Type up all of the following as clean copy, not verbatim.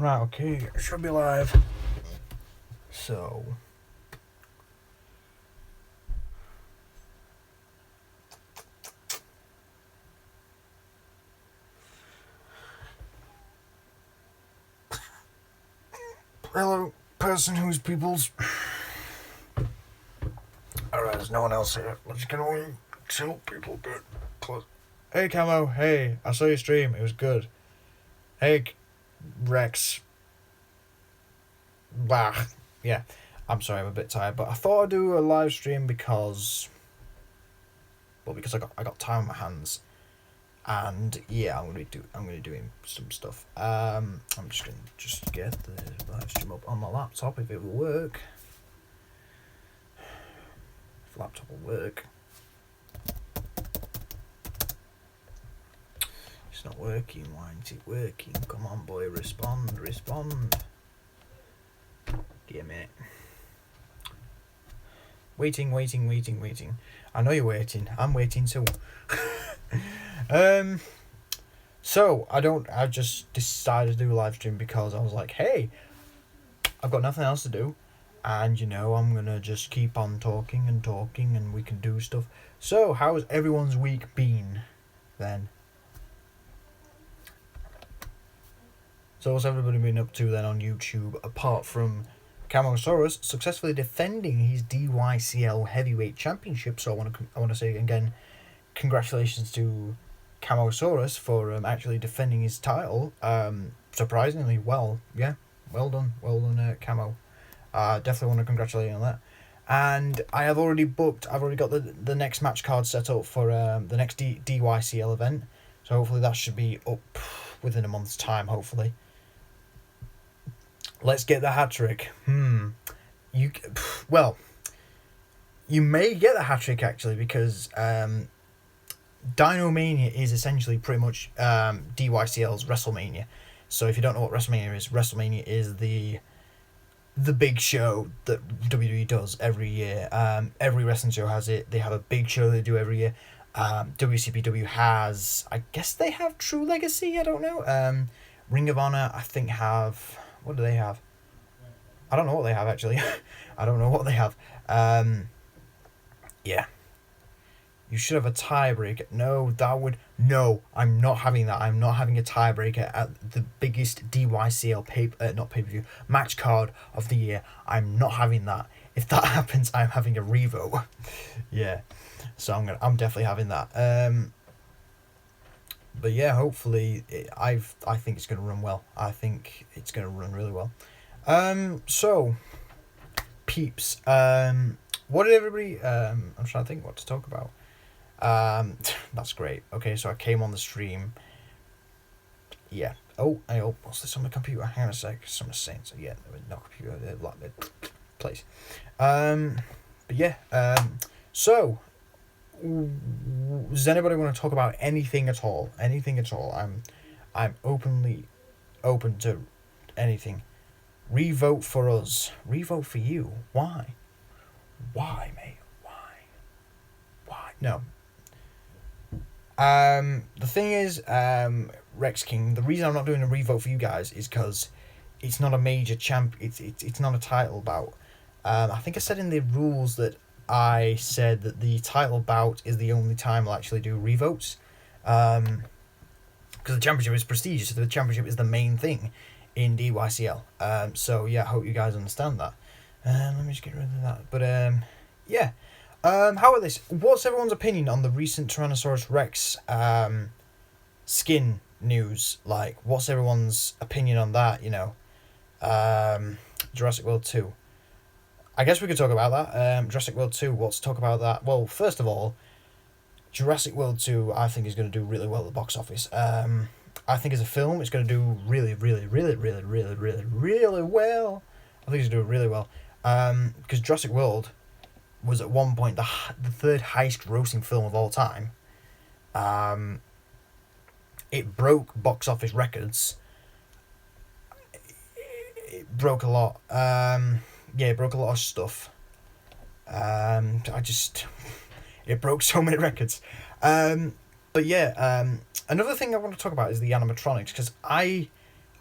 Right, okay, should be live. So. Hello, person whose peoples. Alright, there's no one else here. Let's get away. Two people good. Close. Hey, Camo. Hey, I saw your stream. It was good. Hey, Rex. Bah. Yeah, I'm sorry, I'm a bit tired, but I thought I'd do a live stream because I got time on my hands, and yeah, I'm gonna be doing some stuff. I'm just gonna get the live stream up on my laptop if it will work. If laptop will work. It's not working. Why isn't it working? Come on, boy, respond. Give me. Waiting. I know you're waiting. I'm waiting too. So I just decided to do a live stream because I was like, hey, I've got nothing else to do, and I'm gonna just keep on talking, and we can do stuff. So how's everyone's week been then? So what's everybody been up to then on YouTube, apart from Camosaurus successfully defending his DYCL Heavyweight Championship? So I want to say again, congratulations to Camosaurus for actually defending his title. Surprisingly well, yeah, well done, Camo. Definitely want to congratulate you on that. And I've already got the next match card set up for the next DYCL event. So hopefully that should be up within a month's time, hopefully. Let's get the hat trick. You may get the hat trick actually, because Dinomania is essentially pretty much DYCL's WrestleMania. So if you don't know what WrestleMania is the big show that WWE does every year. Every wrestling show has it. They have a big show they do every year. WCPW has, I guess they have True Legacy, I don't know. Ring of Honor, I think, have, what do they have? I don't know what they have, actually. I don't know what they have. Yeah. You should have a tiebreaker. No, I'm not having that. I'm not having a tiebreaker at the biggest DYCL not pay-per-view, match card of the year. I'm not having that. If that happens, I'm having a revo. Yeah. So I'm definitely having that. But yeah, hopefully I think it's gonna run well. I think it's gonna run really well. So peeps, what did everybody I'm trying to think what to talk about. That's great. Okay, so I came on the stream. Yeah. What's this on my computer? Hang on a sec. Someone's saying so. Yeah, no computer. Place. But yeah. So, does anybody want to talk about anything at all? I'm openly open to anything. Revote for us. Revote for you. Why, mate? Why? No. The thing is, Rex King, the reason I'm not doing a revote for you guys is because it's not a major champ. It's not a title bout. I think I said in the rules that I said that the title bout is the only time I'll actually do revotes. Because the championship is prestigious, so the championship is the main thing in DYCL. So yeah, I hope you guys understand that. Let me just get rid of that. But yeah. How about this? What's everyone's opinion on the recent Tyrannosaurus Rex skin news? Like, what's everyone's opinion on that, Jurassic World 2. I guess we could talk about that. Jurassic World 2, let's talk about that. Well, first of all, Jurassic World 2, I think is going to do really well at the box office. I think as a film, it's going to do really, really, really, really, really, really, really well. I think it's going to do really well. Because Jurassic World was at one point the third highest grossing film of all time. It broke box office records. It broke a lot. It broke a lot of stuff. It broke so many records. But yeah, another thing I want to talk about is the animatronics, because I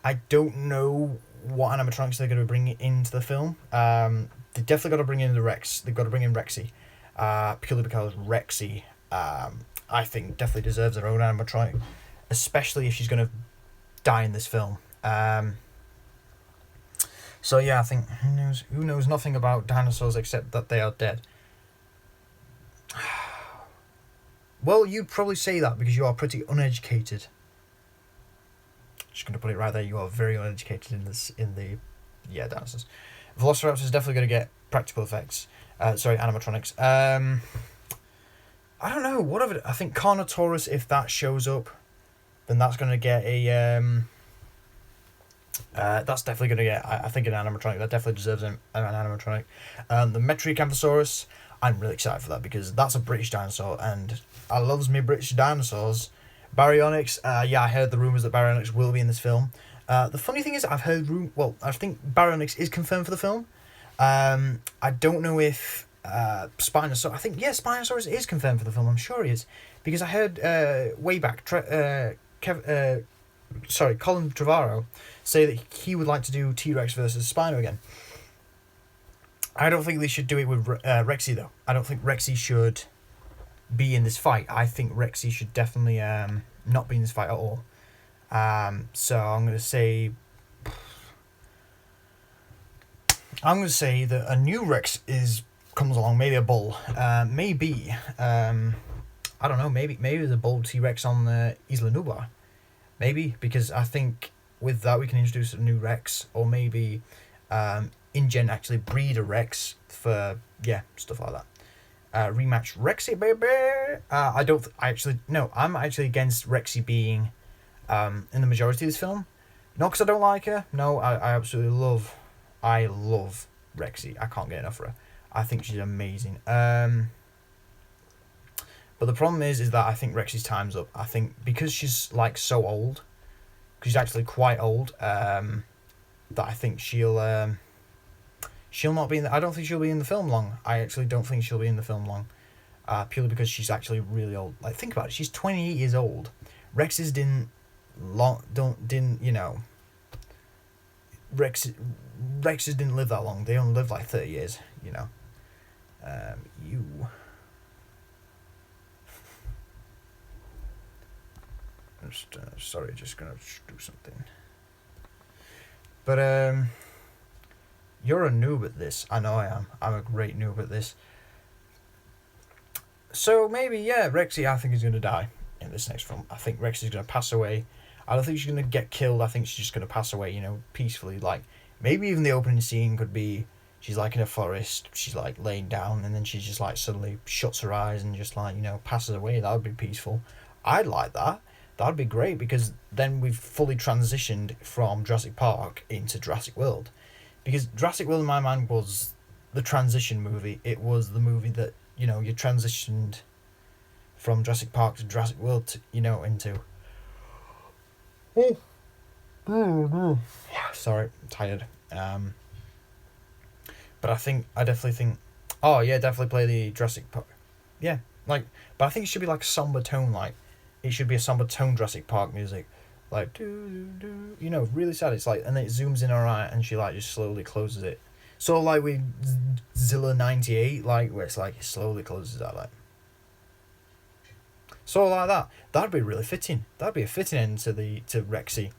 I don't know what animatronics they're going to bring into the film. They definitely got to bring in the Rex. They've got to bring in Rexy, purely because Rexy, I think, definitely deserves her own animatronic, especially if she's going to die in this film. So yeah, I think who knows nothing about dinosaurs except that they are dead. Well, you'd probably say that because you are pretty uneducated. Just gonna put it right there. You are very uneducated in this. In the, yeah, dinosaurs. Velociraptor is definitely gonna get practical effects. Sorry, animatronics. I don't know. What of it? I think Carnotaurus, if that shows up, then that's gonna get a. That's definitely gonna get. I think an animatronic that definitely deserves an animatronic. The Metriacanthosaurus, I'm really excited for that because that's a British dinosaur and I loves me British dinosaurs. Baryonyx, yeah, I heard the rumours that Baryonyx will be in this film. The funny thing is, I think Baryonyx is confirmed for the film. I don't know if Spinosaurus. I think, yeah, Spinosaurus is confirmed for the film. I'm sure he is because I heard way back. Colin Trevorrow say that he would like to do T-Rex versus Spino again. I don't think they should do it with Rexy though. I don't think Rexy should be in this fight. I think Rexy should definitely not be in this fight at all. So I'm gonna say that a new Rex comes along. Maybe a bull. Maybe I don't know. Maybe there's a bull T-Rex on the Isla Nublar. Maybe because I think with that we can introduce a new Rex, or maybe InGen actually breed a Rex for stuff like that. Rematch Rexy, baby. I'm actually against Rexy being in the majority of this film. Not because I don't like her. No, I absolutely love Rexy. I can't get enough of her. I think she's amazing. But the problem is that I think Rexy's time's up. I think because she's like so old, because she's actually quite old, that I think she'll not be in I don't think she'll be in the film long. I actually don't think she'll be in the film long. Purely because she's actually really old. Like, think about it. She's 28 years old. Rex's didn't Rex's didn't live that long. They only lived like 30 years, you know. Sorry, just gonna do something. But you're a noob at this. I know I am. I'm a great noob at this. So maybe, yeah, Rexy, I think, is going to die in this next film. I think Rexy's going to pass away. I don't think she's going to get killed. I think she's just going to pass away, peacefully. Like, maybe even the opening scene could be she's, like, in a forest. She's, like, laying down. And then she just, like, suddenly shuts her eyes and just, like, passes away. That would be peaceful. I'd like that. That would be great because then we've fully transitioned from Jurassic Park into Jurassic World. Because Jurassic World in my mind was the transition movie. It was the movie that, you transitioned from Jurassic Park to Jurassic World to, into... Sorry, I'm tired. But I definitely think... Oh, yeah, definitely play the Jurassic Park. Yeah, but I think it should be like a somber tone, it should be a somber tone Jurassic Park music. Like, really sad. It's like, and then it zooms in her eye and she, just slowly closes it. So, with Zilla 98, where it's it slowly closes that, So, like that. That'd be really fitting. That'd be a fitting end to Rexy.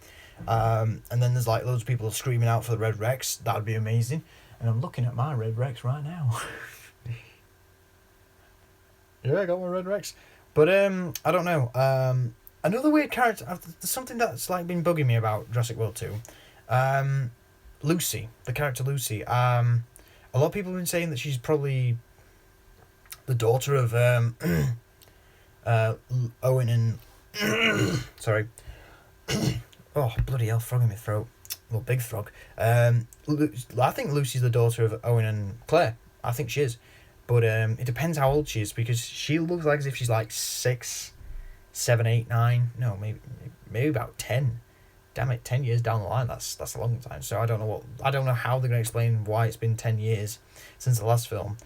And then there's, loads of people screaming out for the Red Rex. That'd be amazing. And I'm looking at my Red Rex right now. Yeah, I got my Red Rex. But, I don't know. Another weird character, there's something that's been bugging me about Jurassic World 2. Lucy, the character Lucy. A lot of people have been saying that she's probably the daughter of Owen and sorry. Oh, bloody hell, frog in my throat. Well, big frog. I think Lucy's the daughter of Owen and Claire. I think she is. But it depends how old she is because she looks like as if she's 6, 7, 8, 9. No, maybe about 10. Damn it, 10 years down the line. That's a long time. So I don't know how they're gonna explain why it's been 10 years since the last film.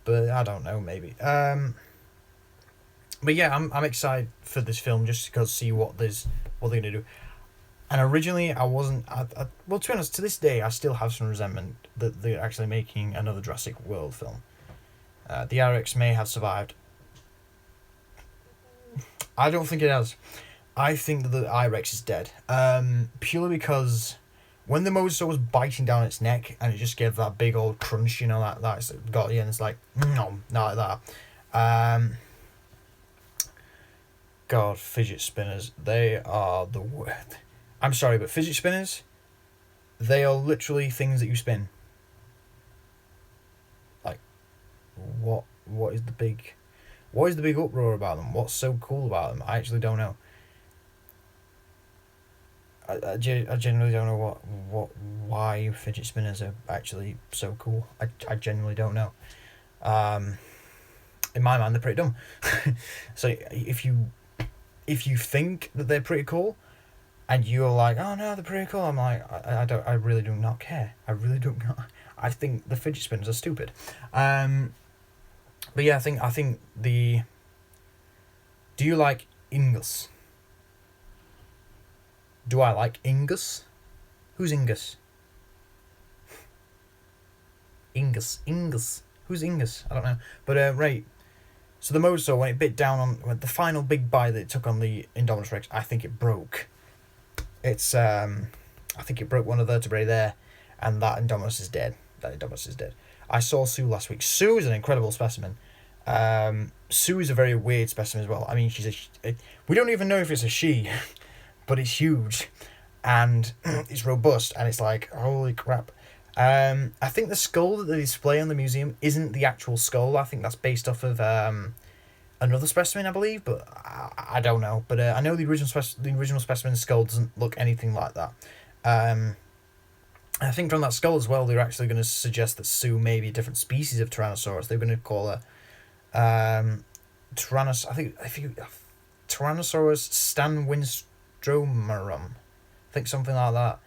But I don't know, maybe. But yeah, I'm excited for this film just because see what they're gonna do. And originally, I wasn't. Well, to be honest, to this day, I still have some resentment that they're actually making another Jurassic World film. The Irex may have survived. I don't think it has. I think that the Irex is dead. Purely because when the Mosasaur was biting down its neck and it just gave that big old crunch, you know, that's got you, and it's like, no, not like that. God, fidget spinners, they are the worst. I'm sorry, but fidget spinners, they are literally things that you spin. Like, what is the big uproar about them? What's so cool about them? I actually don't know. I genuinely don't know why fidget spinners are actually so cool. I genuinely don't know. In my mind, they're pretty dumb. So if you think that they're pretty cool, and you're like, oh no, they're pretty cool, I'm like, I really do not care. I really do not. I think the fidget spinners are stupid. But yeah, I think the. Do you like Ingus? Do I like Ingus? Who's Ingus? Ingus. Who's Ingus? I don't know. But right. So the Mosasaur, when it bit down on the final big bite that it took on the Indominus Rex, I think it broke. I think it broke one of the vertebrae there, and that Indominus is dead. I saw Sue last week. Sue is an incredible specimen. Sue is a very weird specimen as well. I mean, we don't even know if it's a she, but it's huge, and it's robust, and it's like, holy crap. I think the skull that they display in the museum isn't the actual skull. I think that's based off of another specimen, I believe, but I don't know. But I know the original specimen's skull doesn't look anything like that. I think from that skull as well, they're actually going to suggest that Sue may be a different species of Tyrannosaurus. They're going to call her Tyrannosaurus. I think Tyrannosaurus stanwinstromerum. I think something like that.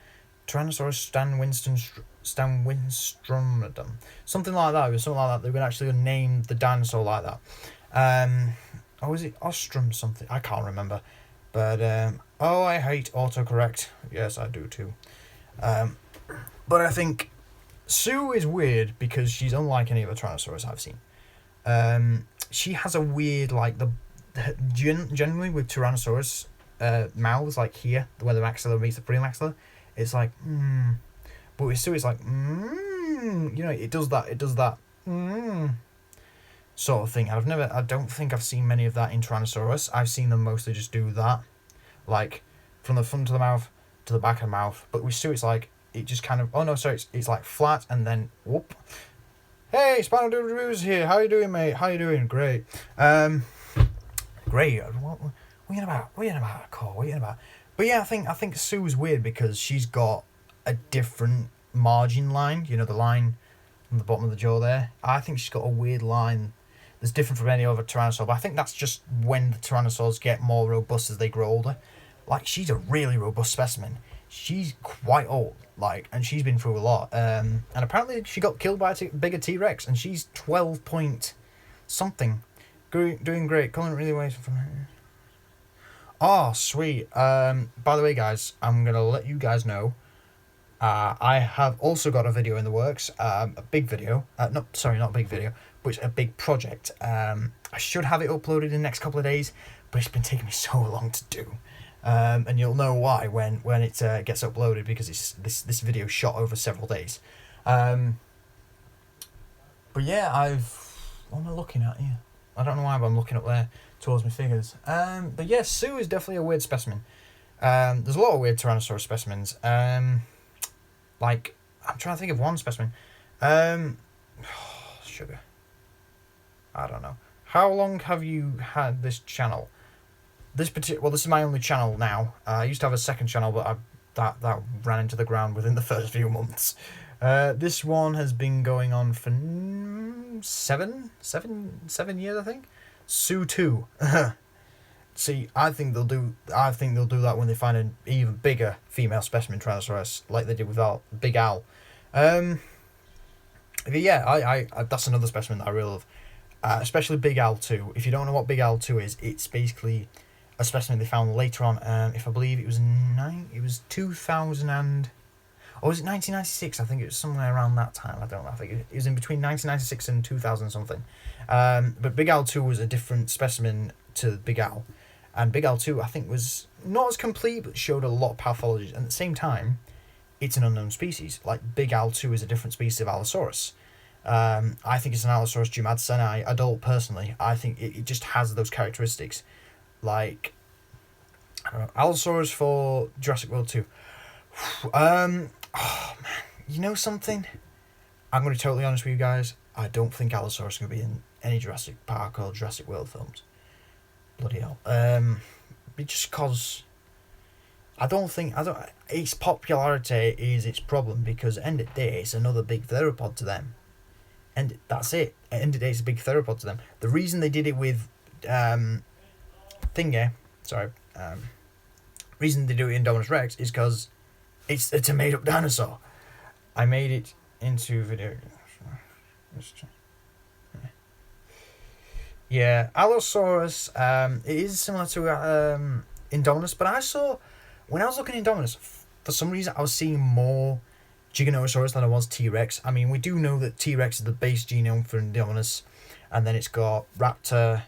Tyrannosaurus stanwinstromedum. Something like that. They're going to actually name the dinosaur like that. Or is it Ostrom something? I can't remember. But I hate autocorrect. Yes, I do too. But I think Sue is weird because she's unlike any other Tyrannosaurus I've seen. She has a weird, like, generally with Tyrannosaurus mouths, like here, where the maxilla meets the premaxilla, it's like, but with Sue it's like, you know, it does that sort of thing. I don't think I've seen many of that in Tyrannosaurus. I've seen them mostly just do that, like, from the front of the mouth to the back of the mouth, but with Sue it's like, it just kind of, it's like flat, and then, whoop. Hey, Spinal Doodle-Doos here. How you doing, mate? How you doing? Great. Great. What you about? CAW? What you about? But yeah, I think Sue's weird because she's got a different margin line. You know, the line from the bottom of the jaw there. I think she's got a weird line that's different from any other Tyrannosaur. But I think that's just when the Tyrannosaurs get more robust as they grow older. Like, she's a really robust specimen. She's quite old, like, and she's been through a lot. And apparently she got killed by a bigger T-Rex, and she's 12 point something. Doing great. Colin really waits from her. Oh, sweet. By the way, guys, I'm going to let you guys know. I have also got a video in the works. A big video. Not a big video, but a big project. I should have it uploaded in the next couple of days, but it's been taking me so long to do. And you'll know why when it gets uploaded, because it's this video shot over several days. But yeah, what am I looking at here? I don't know why, but I'm looking up there towards my figures. But yeah, Sue is definitely a weird specimen. There's a lot of weird Tyrannosaurus specimens. Like, I'm trying to think of one specimen. Sugar. I don't know. How long have you had this channel? This is my only channel now. I used to have a second channel, but that ran into the ground within the first few months. This one has been going on for 7 years, I think. Sue 2. See, I think they'll do that when they find an even bigger female specimen Tyrannosaurus, like they did with Big Al. But yeah, I that's another specimen that I really love. Especially Big Al 2. If you don't know what Big Al 2 is, it's basically a specimen they found later on. If I believe it was 2000 or was it 1996? I think it was somewhere around that time. I don't know. I think it was in between 1996 and 2000 something. But Big Al 2 was a different specimen to Big Al, and Big Al 2 I think was not as complete, but showed a lot of pathologies. And at the same time, it's an unknown species. Like Big Al 2 is a different species of Allosaurus. I think it's an Allosaurus jumadseni adult. Personally, I think it just has those characteristics. Like, I don't know, Allosaurus for Jurassic World 2. Oh man, you know something? I'm going to be totally honest with you guys. I don't think Allosaurus is going to be in any Jurassic Park or Jurassic World films. Bloody hell. Just cause its popularity is its problem, because at the end of the day it's another big theropod to them. And that's it. At the end of the day it's a big theropod to them. The reason they did it with reason they do it in Indominus Rex is because it's a made up dinosaur. I made it into video. Yeah, Allosaurus, it is similar to Indominus, but when I was looking at Indominus, for some reason I was seeing more Giganotosaurus than I was T-Rex. I mean, we do know that T-Rex is the base genome for Indominus, and then it's got Raptor,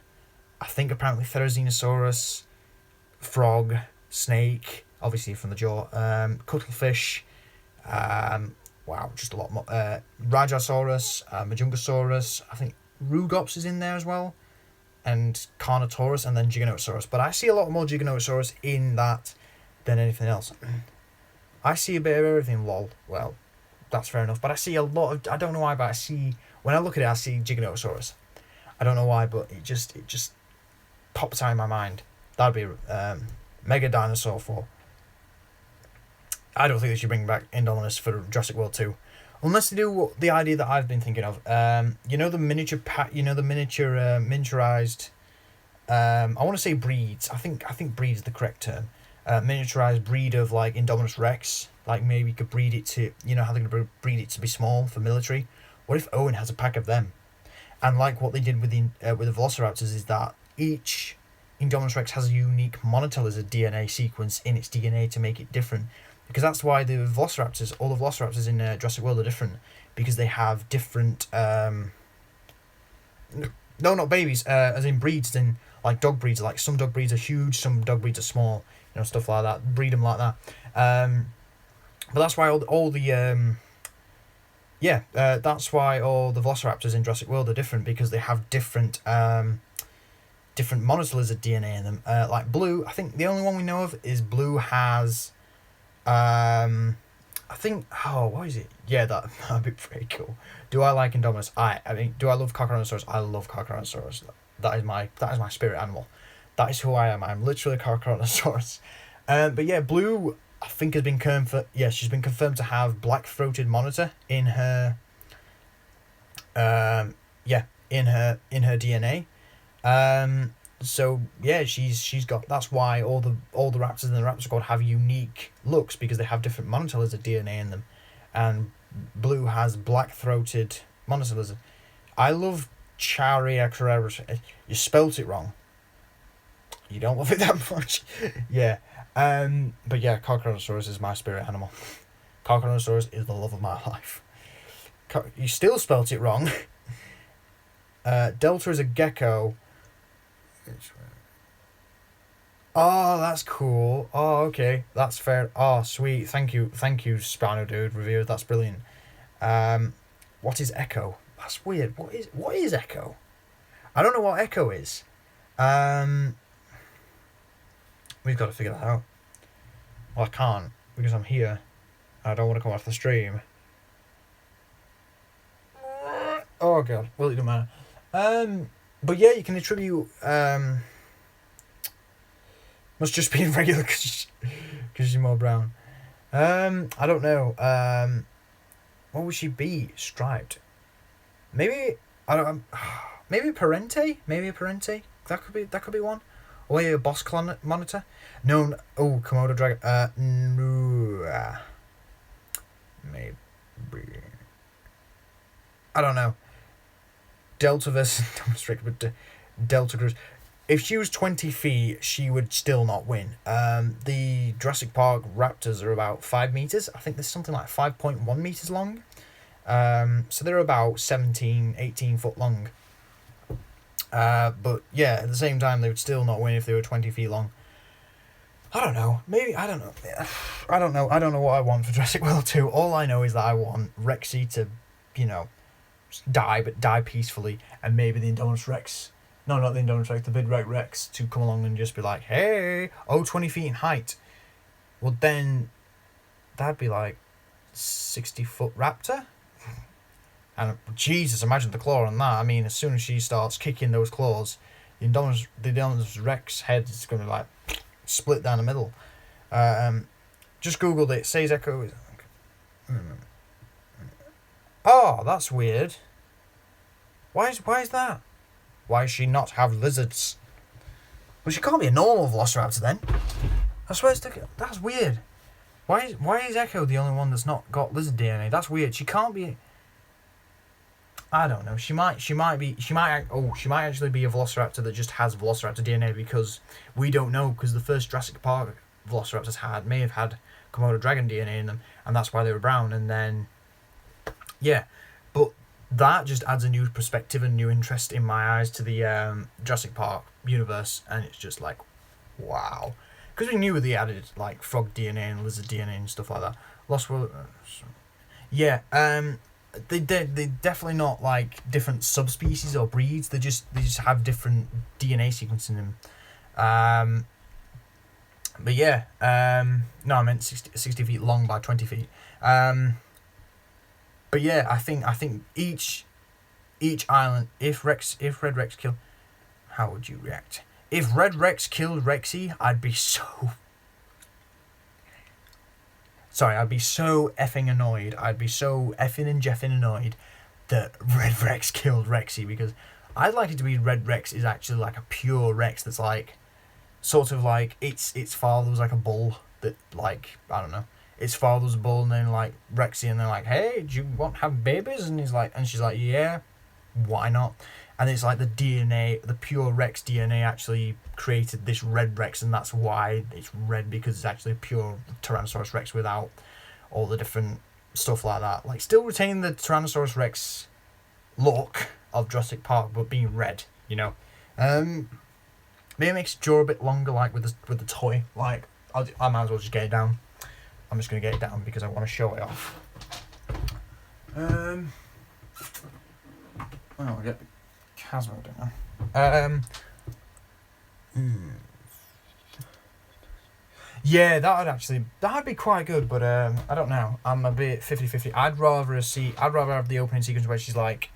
I think apparently Therizinosaurus, frog, snake, obviously from the jaw, cuttlefish, just a lot more, Rajasaurus, Majungasaurus, I think Rugops is in there as well, and Carnotaurus, and then Giganotosaurus. But I see a lot more Giganotosaurus in that than anything else. I see a bit of everything, lol. Well, that's fair enough. But I see a lot of, I don't know why, but when I look at it, I see Giganotosaurus. I don't know why, but it just pops out in my mind. That'd be Mega Dinosaur 4. I don't think they should bring back Indominus for Jurassic World 2. Unless they do the idea that I've been thinking of. The miniaturized, I want to say breeds. I think breed is the correct term. Miniaturized breed of like Indominus Rex. Like maybe you could breed it to, how they're going to breed it to be small for military. What if Owen has a pack of them? And like what they did with the Velociraptors is that each Indominus Rex has a unique monotellizid DNA sequence in its DNA to make it different. Because that's why all the Velociraptors in Jurassic World are different. Because they have different, no, not babies, as in breeds, in like dog breeds. Like some dog breeds are huge, some dog breeds are small, stuff like that. Breed them like that. But that's why that's why all the Velociraptors in Jurassic World are different, because they have different monotellizid DNA in them. Like Blue, I think the only one we know of is Blue has, what is it? Yeah, that'd be pretty cool. Do I like Indominus? I mean, do I love Carcharodontosaurus? I love Carcharodontosaurus. That is my spirit animal. That is who I am. I'm literally Carcharodontosaurus. But yeah, Blue, I think has been confirmed. She's been confirmed to have black-throated monitor in her. In her DNA. So yeah, she's got. That's why all the raptors in the Raptor Squad have unique looks, because they have different monotellizid DNA in them, and Blue has black-throated monotellizid. I love Chariacarus. You spelt it wrong. You don't love it that much. Yeah. But yeah, Carcharodontosaurus is my spirit animal. Carcharodontosaurus is the love of my life. You still spelt it wrong. Delta is a gecko. Oh, that's cool. Oh, okay, that's fair. Oh, sweet. Thank you, Spano Dude reviewer. That's brilliant. What is Echo? That's weird. What is Echo? I don't know what Echo is. We've got to figure that out. Well, I can't, because I'm here. I don't want to come off the stream. Oh god. Well, it doesn't matter. But yeah, you can attribute. Must just be regular because she's more brown. I don't know. What would she be? Striped. Maybe I don't. Maybe Parente. Maybe a Parente. That could be one. Or a boss clone monitor. No. Oh, Komodo dragon. No. Maybe. I don't know. Delta versus Strict, but Delta Cruz. if she was 20 feet, she would still not win. The Jurassic Park raptors are about 5 meters. I think there's something like 5.1 meters long. So they're about 17, 18 foot long. But yeah, at the same time, they would still not win if they were 20 feet long. I don't know. Maybe, I don't know. I don't know. I don't know what I want for Jurassic World 2. All I know is that I want Rexy to, die, but die peacefully. And maybe the Indominus Rex. No, not the Indominus Rex. The Big Red Rex to come along and just be like, hey, 20 feet in height. Well, then, that'd be like 60-foot raptor. And Jesus, imagine the claw on that. I mean, as soon as she starts kicking those claws, the Indominus Rex head is going to like split down the middle. Just googled it. Says Echo. Oh, that's weird. Why is that? Why does she not have lizards? Well, she can't be a normal Velociraptor then. I swear that's weird. Why is Echo the only one that's not got lizard DNA? That's weird. She can't be. I don't know. She might actually be a Velociraptor that just has Velociraptor DNA, because we don't know, because the first Jurassic Park Velociraptors may have had Komodo dragon DNA in them, and that's why they were brown. And then, yeah, but that just adds a new perspective and new interest in my eyes to the Jurassic Park universe, and it's just like, wow, because we knew they added like frog DNA and lizard DNA and stuff like that. Lost World, yeah, They definitely not like different subspecies or breeds. They just have different DNA sequencing in them. But yeah, no, I meant 60 feet long by 20 feet. But yeah, I think each island. If Red Rex killed, how would you react? If Red Rex killed Rexy, I'd be so effing annoyed. I'd be so effing and jeffing annoyed that Red Rex killed Rexy, because I'd like it to be Red Rex is actually like a pure Rex that's like, sort of like its father was like a bull that, like, I don't know, its father was a bull, and then like Rexy, and they're like, hey, do you want to have babies? And she's like, yeah, why not? And it's like the DNA, the pure Rex DNA actually created this Red Rex, and that's why it's red, because it's actually a pure Tyrannosaurus Rex without all the different stuff like that. Like, still retaining the Tyrannosaurus Rex look of Jurassic Park, but being red, Maybe makes jaw a bit longer, like with the toy. Like, I might as well just get it down. I'm just going to get it down because I want to show it off. I'll get the Casmo down. Yeah, that'd be quite good, but I don't know. I'm a bit 50-50. I'd rather have the opening sequence where she's like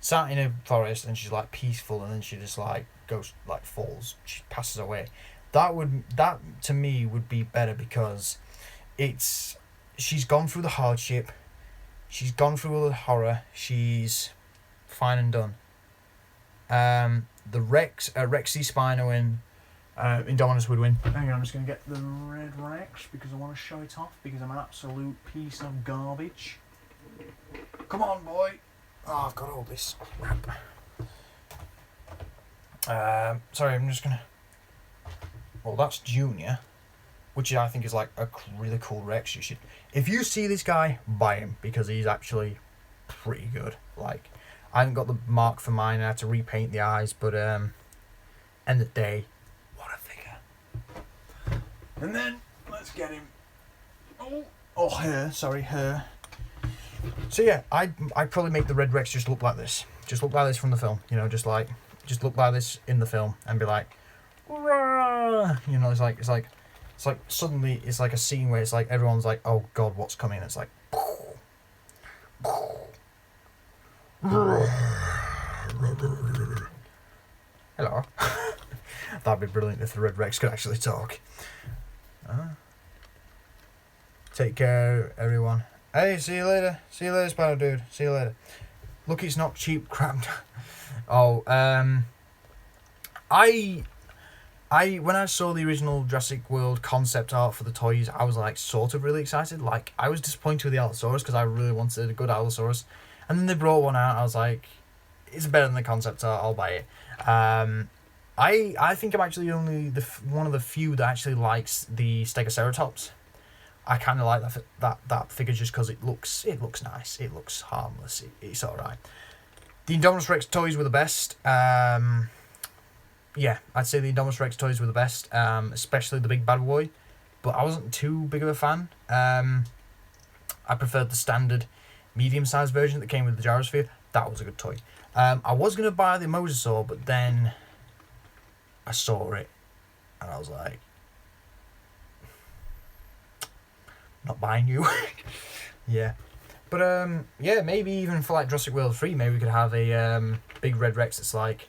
sat in a forest and she's like peaceful, and then she just like goes, like, falls, she passes away. That to me would be better, because she's gone through the hardship, she's gone through all the horror, she's fine and done. The Rexy Spino and Indominus would win. Hang on, I'm just going to get the Red Rex because I want to show it off, because I'm an absolute piece of garbage. Come on, boy. Oh, I've got all this crap. Sorry, I'm just going to... Well, that's Junior, which I think is like a really cool Rex. If you see this guy, buy him, because he's actually pretty good. Like, I haven't got the mark for mine, I had to repaint the eyes, but end of the day, what a figure. And then, let's get him. Her. So yeah, I'd probably make the Red Rex just look like this. Just look like this from the film, just look like this in the film, and be like, "Rah!" It's like suddenly it's like a scene where it's like everyone's like, oh god, what's coming? It's like, hello. That'd be brilliant if the Red Rex could actually talk. Take care, everyone. Hey, see you later. See you later, Spider Dude. See you later. Look, it's not cheap crap. I when I saw the original Jurassic World concept art for the toys, I was like sort of really excited. Like, I was disappointed with the Allosaurus because I really wanted a good Allosaurus, and then they brought one out. I was like, it's better than the concept art. I'll buy it. I think I'm actually only one of the few that actually likes the Stegoceratops. I kind of like that figure just because it looks nice. It looks harmless. It's all right. The Indominus Rex toys were the best. Yeah, I'd say the Indominus Rex toys were the best, especially the big bad boy. But I wasn't too big of a fan. I preferred the standard medium-sized version that came with the gyrosphere. That was a good toy. I was going to buy the Mosasaur, but then I saw it, and I was like, not buying you. Yeah. But, yeah, maybe even for, like, Jurassic World 3, maybe we could have a big Red Rex that's like...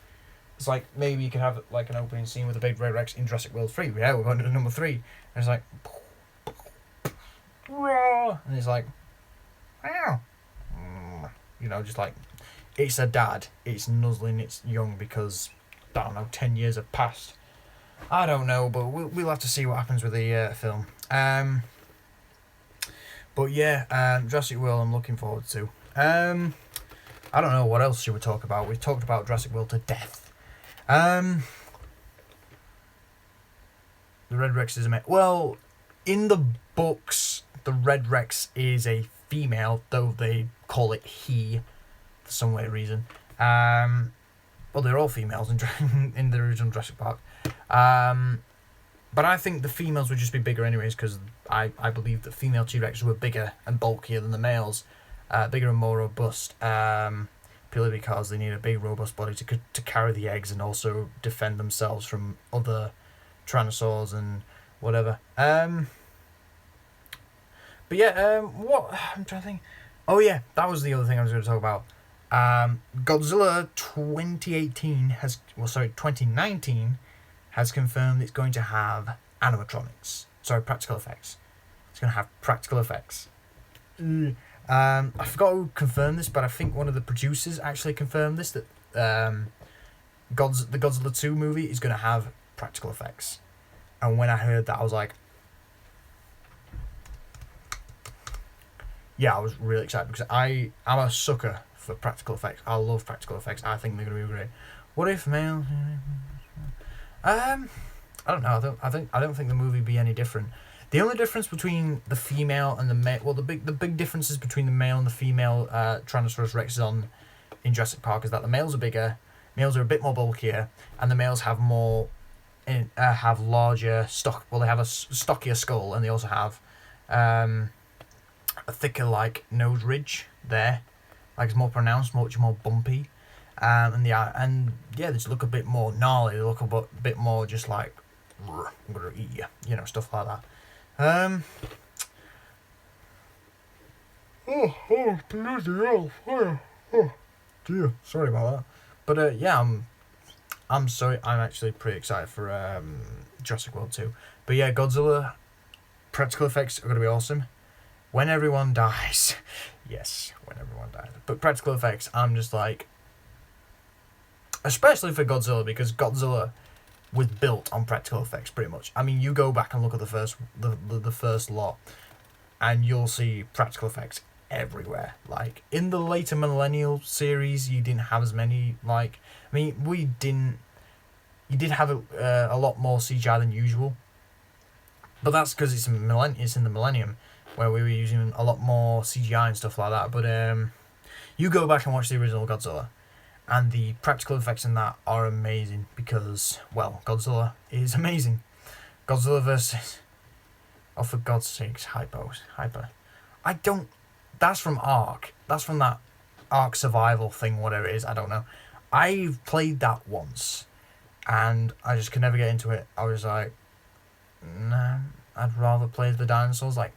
It's like, maybe you could have, like, an opening scene with a big Red Rex in Jurassic World 3. Yeah, we're going to number 3. And it's like... And it's like... You know, just like... It's a dad. It's nuzzling its young because, I don't know, 10 years have passed. I don't know, but we'll have to see what happens with the film. But yeah, Jurassic World I'm looking forward to. I don't know, what else should we talk about? We've talked about Jurassic World to death. The Red Rex is a male. Well, in the books, the Red Rex is a female, though they call it he for some weird reason. Well, they're all females in the original Jurassic Park. But I think the females would just be bigger anyways, because I believe that female T-Rexes were bigger and bulkier than the males, bigger and more robust, purely because they need a big robust body to carry the eggs and also defend themselves from other Tyrannosaurs and whatever. But yeah, what I'm trying to think. Oh yeah, that was the other thing I was going to talk about. Godzilla 2019 has confirmed it's going to have animatronics. Sorry, practical effects. It's going to have practical effects. I forgot who confirmed this, but I think one of the producers actually confirmed this, that the Godzilla 2 movie is going to have practical effects. And when I heard that, I was like, yeah, I was really excited because I'm a sucker for practical effects. I love practical effects. I think they're going to be great. What if male? I don't know. I don't think the movie would be any different. The only difference between the female and the male, well, the big differences between the male and the female Tyrannosaurus Rex in Jurassic Park is that the males are bigger, males are a bit more bulkier, and the males have have larger stock. Well, they have a stockier skull, and they also have a thicker like nose ridge there, like it's more pronounced, much more bumpy, and yeah, they just look a bit more gnarly. They look a bit more just like, I'm gonna eat you, you know, stuff like that. Oh, bloody hell! Oh, dear, sorry about that. But yeah, I'm sorry. I'm actually pretty excited for Jurassic World 2. But yeah, Godzilla practical effects are gonna be awesome. When everyone dies, yes, when everyone dies. But practical effects, I'm just like, especially for Godzilla, because Godzilla was built on practical effects pretty much. I mean, you go back and look at the first lot, and you'll see practical effects everywhere. Like in the later Millennial series, you didn't have as many. Like, I mean, you did have a lot more CGI than usual, but that's because it's in the Millennium, where we were using a lot more CGI and stuff like that. But you go back and watch the original Godzilla, and the practical effects in that are amazing because, well, Godzilla is amazing. Godzilla versus... Oh, for God's sakes, Hyper. That's from Ark. That's from that Ark survival thing, whatever it is, I don't know. I've played that once, and I just could never get into it. I was like, nah, I'd rather play the dinosaurs, like,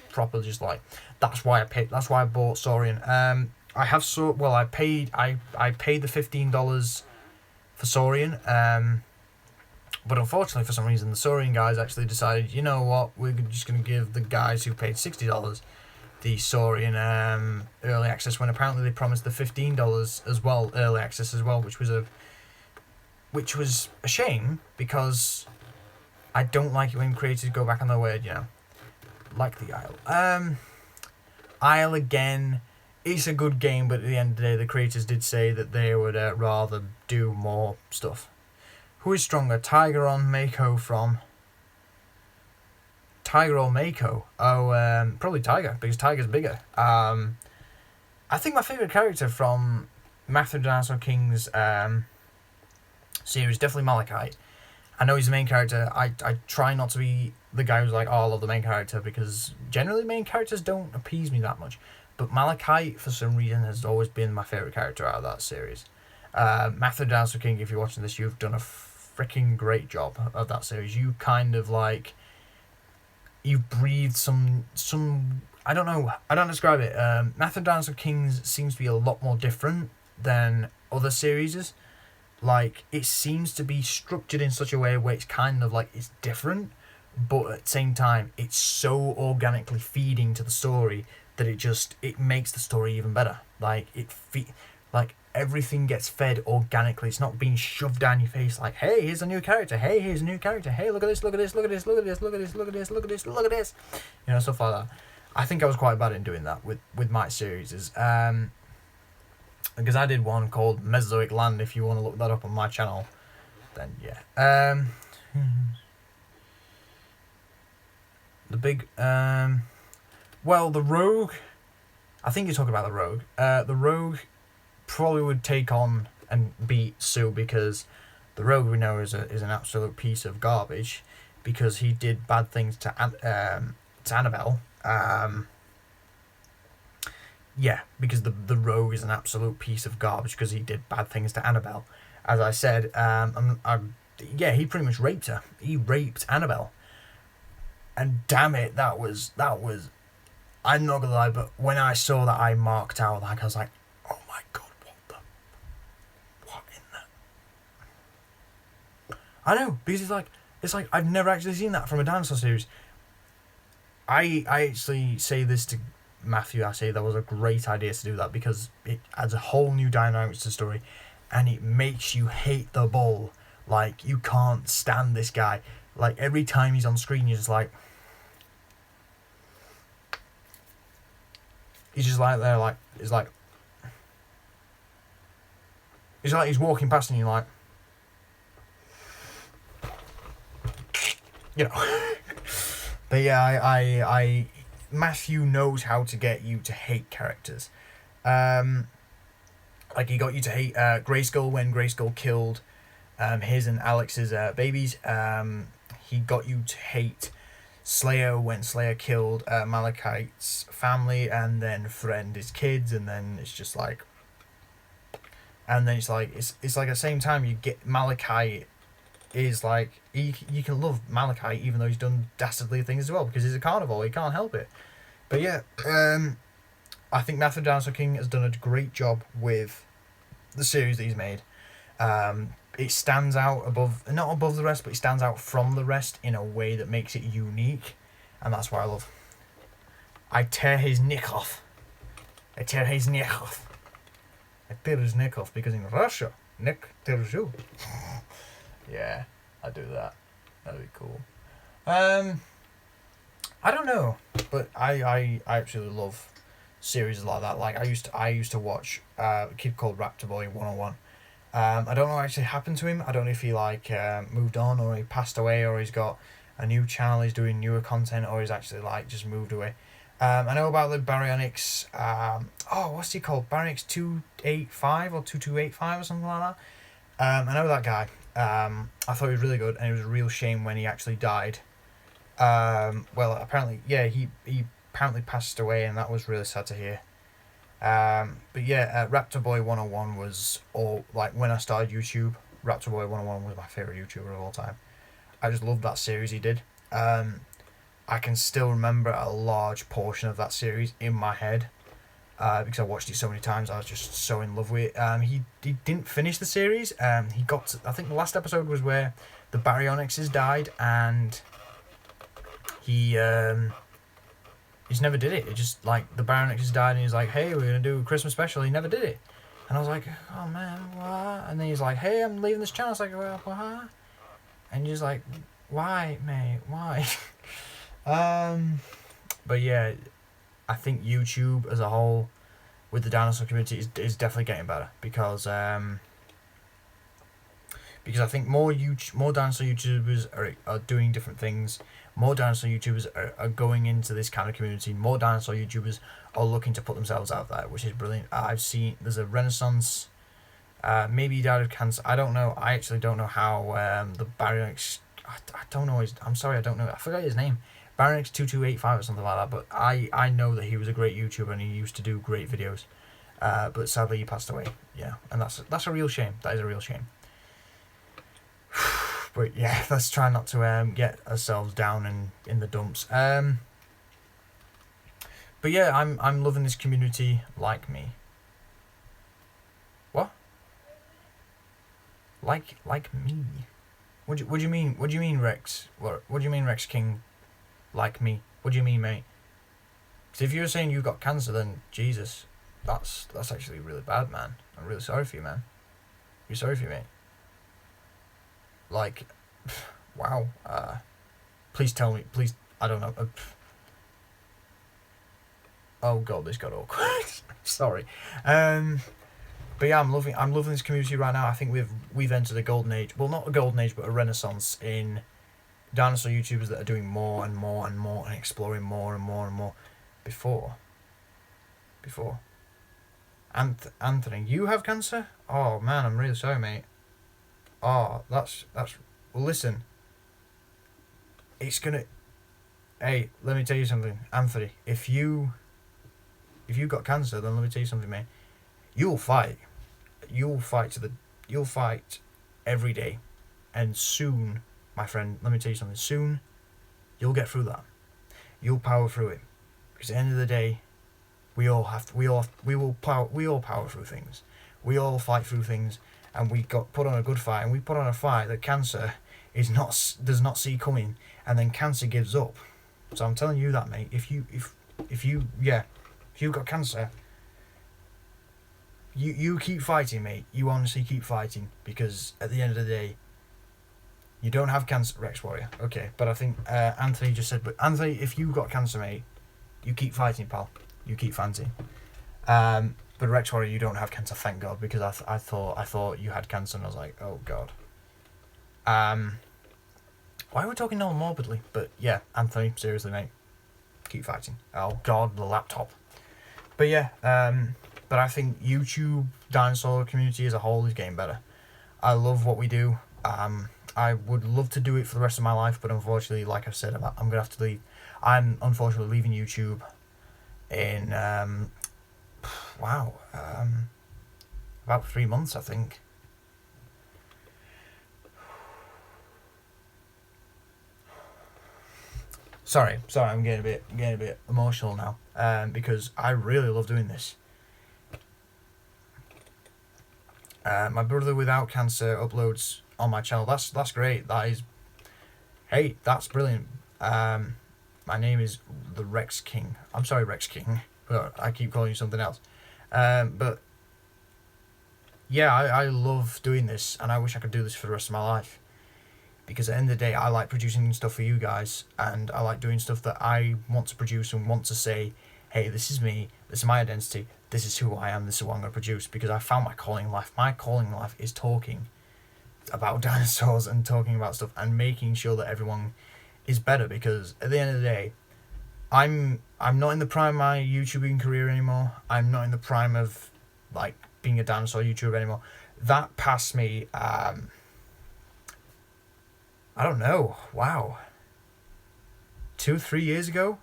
proper, just like... That's why I bought Saurian. I paid the $15 for Saurian, but unfortunately for some reason the Saurian guys actually decided, you know what, we're just going to give the guys who paid $60 the Saurian early access, when apparently they promised the $15 as well, early access as well, which was a shame, because I don't like it when creators go back on their word, you know, like the Isle. Isle again, it's a good game, but at the end of the day, the creators did say that they would rather do more stuff. Who is stronger, Tiger or Mako from... Tiger or Mako? Oh, probably Tiger, because Tiger's bigger. I think my favourite character from Matthew the Dinosaur King's series, definitely Malachite. I know he's the main character. I try not to be the guy who's like, oh, I love the main character, because generally main characters don't appease me that much. But Malachite, for some reason, has always been my favourite character out of that series. Matthew the Dinosaur King, if you're watching this, you've done a freaking great job of that series. You kind of like... You breathe some... I don't know. I don't describe it. Matthew the Dinosaur King seems to be a lot more different than other series. Like, it seems to be structured in such a way where it's kind of like it's different, but at the same time it's so organically feeding to the story that it makes the story even better. Like, like everything gets fed organically. It's not being shoved down your face like, hey, here's a new character, hey, here's a new character, hey, look at this, look at this, look at this, look at this, look at this, look at this, look at this, look at this, you know, stuff like that. I think I was quite bad in doing that with my series. Because I did one called Mesozoic Land. If you want to look that up on my channel, then yeah. The big well, the Rogue, I think you're talking about the Rogue. The Rogue probably would take on and beat Sue, because the Rogue, we know, is an absolute piece of garbage, because he did bad things to Annabelle. Yeah, because the Rogue is an absolute piece of garbage because he did bad things to Annabelle. As I said, yeah, he pretty much raped her. He raped Annabelle. And damn it, that was... I'm not gonna lie, but when I saw that, I marked out. Like, I was like, oh my god, what in that? I know, because it's like I've never actually seen that from a dinosaur series. I actually say this to Matthew, I say that was a great idea to do that, because it adds a whole new dynamic to the story, and it makes you hate the bull. Like, you can't stand this guy. Like, every time he's on screen, you're just like... He's just like there, like... It's like he's walking past and you're like... You know. But yeah, Matthew knows how to get you to hate characters. Like, he got you to hate Grayskull when Grayskull killed his and Alex's babies. He got you to hate Slayer when Slayer killed Malachite's family and then threatened his kids, and then it's just like... And then it's like at the same time you get Malachite is like... You can love Malachite even though he's done dastardly things as well, because he's a carnivore, he can't help it. But yeah, I think Matthew the Dinosaur King has done a great job with the series that he's made. It stands out not above the rest, but it stands out from the rest in a way that makes it unique, and that's what I love. I tear his neck off. I tear his neck off. I tear his neck off, because in Russia, neck tears you. Yeah, I'd do that. That'd be cool. I don't know, but I absolutely love series like that. Like, I used to watch a kid called Raptor Boy 101. I don't know what actually happened to him. I don't know if he moved on, or he passed away, or he's got a new channel, he's doing newer content, or he's actually just moved away. I know about the Baryonyx. What's he called? Baryonyx 285 or 2285 or something like that. I know that guy. I thought he was really good, and it was a real shame when he actually died. Well, apparently, yeah, he apparently passed away, and that was really sad to hear. But yeah, Raptor Boy 101 was when I started YouTube, Raptor Boy 101 was my favourite YouTuber of all time. I just loved that series he did. I can still remember a large portion of that series in my head, because I watched it so many times. I was just so in love with it. He didn't finish the series. He got to, I think the last episode was where the Baryonyxes died, and he just never did it. It just, the Baryonyxes died, and he's like, hey, we're going to do a Christmas special. He never did it. And I was like, oh man, what? And then he's like, hey, I'm leaving this channel. I was like, well, what? And he's like, why, mate? Why? But yeah, I think YouTube as a whole with the dinosaur community is definitely getting better, because because I think more dinosaur YouTubers are doing different things. More dinosaur YouTubers are going into this kind of community. More dinosaur YouTubers are looking to put themselves out there, which is brilliant. I've seen there's a renaissance. Maybe he died of cancer. I don't know. I actually don't know how the Baryonyx. I don't know his. I'm sorry, I don't know. I forgot his name. Baryonyx 2285 or something like that. But I know that he was a great YouTuber and he used to do great videos. But sadly he passed away. Yeah, and that's a real shame. That is a real shame. But yeah, let's try not to get ourselves down in the dumps. But yeah, I'm loving this community. Like me. What? Like me? What do you mean? What do you mean, Rex? What do you mean, Rex King? Like me? What do you mean, mate? So if you're saying you got cancer, then Jesus, that's actually really bad, man. I'm really sorry for you, man. You're sorry for you, mate. Like, wow. Please tell me. Please, I don't know. Oh God, this got awkward. Sorry. But yeah, I'm loving this community right now. I think we've entered a golden age. Well, not a golden age, but a renaissance in dinosaur YouTubers that are doing more and more and more and exploring more and more and more. Before. Anthony, you have cancer? Oh man, I'm really sorry, mate. Oh, that's. Well, listen. It's gonna. Hey, let me tell you something, Anthony. If you got cancer, then let me tell you something, mate. You'll fight. You'll fight every day, and soon, my friend. Let me tell you something. Soon, you'll get through that. You'll power through it, because at the end of the day, we all power through things. We all fight through things, and we got put on a good fight, and we put on a fight that cancer does not see coming, and then cancer gives up. So I'm telling you that, mate. If you got cancer, you keep fighting, mate. You honestly keep fighting, because at the end of the day, you don't have cancer, Rex Warrior. Okay, but I think Anthony just said, but Anthony, if you got cancer, mate, you keep fighting, pal. You keep fighting. But Rex Warrior, you don't have cancer, thank God, because I thought you had cancer, and I was like, oh God. Why are we talking all morbidly? But yeah, Anthony, seriously, mate, keep fighting. Oh God, the laptop. But yeah, but I think YouTube dinosaur community as a whole is getting better. I love what we do. I would love to do it for the rest of my life, but unfortunately, like I said, I'm gonna have to leave. I'm unfortunately leaving YouTube in about 3 months, I think. Sorry, I'm getting a bit emotional now, because I really love doing this. My brother without cancer uploads on my channel. That's great. That's brilliant. My name is the Rex King. I'm sorry, Rex King, but I keep calling you something else. But yeah, I love doing this, and I wish I could do this for the rest of my life. Because at the end of the day, I like producing stuff for you guys, and I like doing stuff that I want to produce and want to say, hey, this is me, this is my identity, this is who I am, this is what I'm going to produce, because I found my calling in life. My calling in life is talking about dinosaurs and talking about stuff and making sure that everyone is better, because at the end of the day, I'm not in the prime of my YouTubing career anymore. I'm not in the prime of like being a dinosaur YouTuber anymore. That passed me, I don't know. Wow. 2-3 years ago,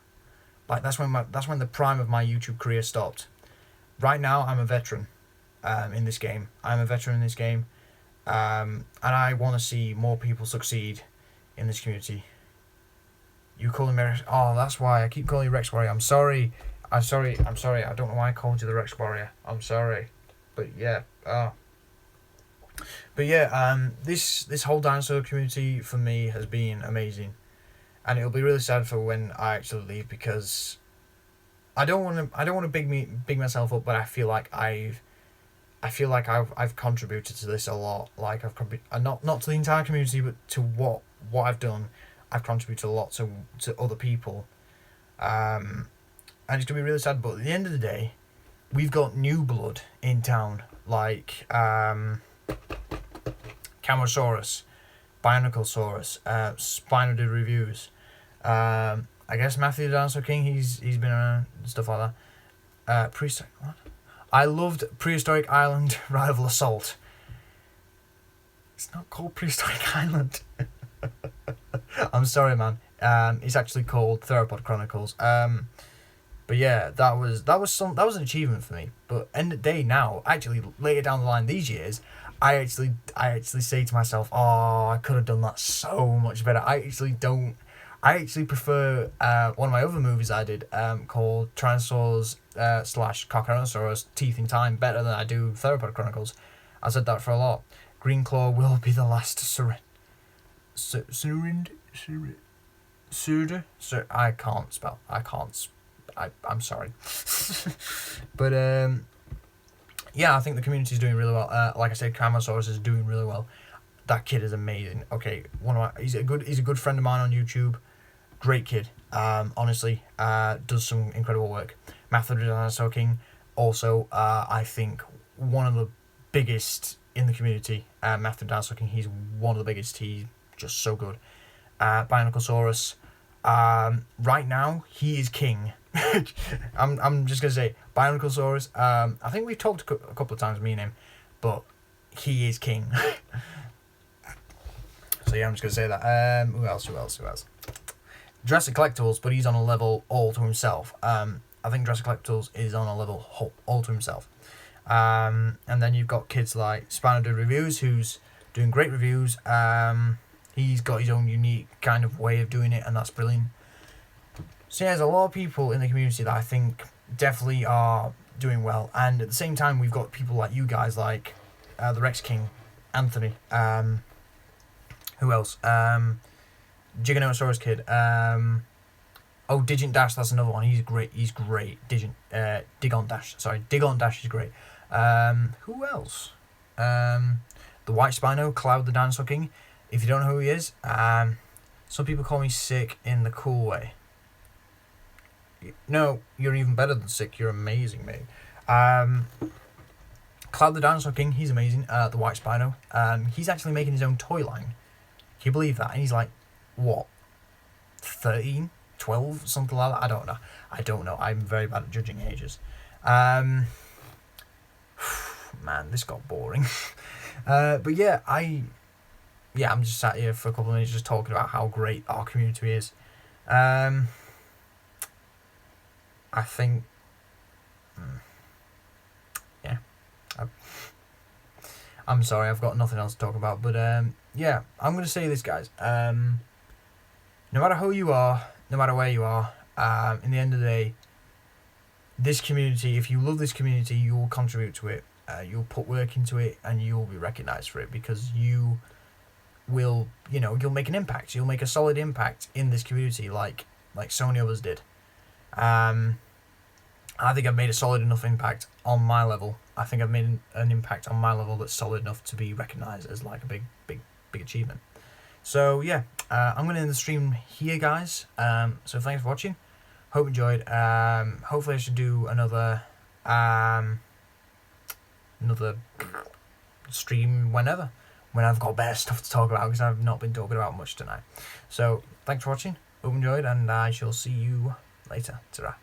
like that's when the prime of my YouTube career stopped. Right now, I'm a veteran, in this game. I'm a veteran in this game, and I want to see more people succeed in this community. You calling me Rex? Oh, that's why I keep calling you Rex Warrior. I'm sorry. I don't know why I called you the Rex Warrior. I'm sorry, but yeah. But yeah, this whole dinosaur community for me has been amazing, and it'll be really sad for when I actually leave, because I don't want to big myself up, but I feel like I've contributed to this a lot. Like not to the entire community, but to what I've done. I've contributed a lot to other people, and it's gonna be really sad. But at the end of the day, we've got new blood in town, like Camosaurus, Bioniclesaurus, Spino did reviews. I guess Matthew the Dinosaur King, he's been around and stuff like that. Prehistoric, what? I loved Prehistoric Island Rival Assault. It's not called Prehistoric Island. I'm sorry, man. It's actually called Theropod Chronicles. But yeah, that was an achievement for me. But end of the day now, actually later down the line these years, I actually say to myself, oh, I could have done that so much better. I actually prefer one of my other movies I did called Tyrannosaurs / Carcharodontosaurus Teeth in Time better than I do Theropod Chronicles. I said that for a lot. Green Claw will be the last I can't spell. I'm sorry. But yeah, I think the community is doing really well. Like I said, Camosaurus is doing really well. That kid is amazing. Okay, he's a good friend of mine on YouTube. Great kid. Honestly, does some incredible work. Matthew the Dinosaur King, also I think one of the biggest in the community. Matthew the Dinosaur King, he's one of the biggest. He's just so good. Bioniclesaurus, right now he is king. I'm just gonna say Bioniclesaurus. I think we've talked a couple of times, me and him, but he is king. So yeah, I'm just gonna say that. Who else? Jurassic Collectibles, but he's on a level all to himself. I think Jurassic Collectibles is on a level all to himself. And then you've got kids like Spino Reviews, who's doing great reviews. He's got his own unique kind of way of doing it, and that's brilliant. So yeah, there's a lot of people in the community that I think definitely are doing well. And at the same time, we've got people like you guys, like the Rex King, Anthony. Who else? Giganotosaurus Kid. Digant Dash, that's another one. He's great. Digon Dash is great. Who else? The White Spino, Cloud the Dinosaur King. If you don't know who he is, some people call me sick in the cool way. No, you're even better than sick. You're amazing, mate. Cloud the Dinosaur King, he's amazing. The White Spino. He's actually making his own toy line. Can you believe that? And he's like, what, 13, 12, something like that? I don't know. I'm very bad at judging ages. Man, this got boring. But yeah, I'm just sat here for a couple of minutes just talking about how great our community is. I think, yeah, I'm sorry, I've got nothing else to talk about, but yeah, I'm going to say this, guys. No matter who you are, no matter where you are, in the end of the day, this community, if you love this community, you will contribute to it, you'll put work into it, and you'll be recognised for it, because you will, you'll make an impact. You'll make a solid impact in this community like so many others did. I think I've made a solid enough impact on my level. I think I've made an impact on my level that's solid enough to be recognised as like a big achievement. So yeah, I'm going to end the stream here, guys. So thanks for watching. Hope you enjoyed. Hopefully I should do another stream whenever, when I've got better stuff to talk about, because I've not been talking about much tonight. So thanks for watching. Hope you enjoyed, and I shall see you later. Ta-ra.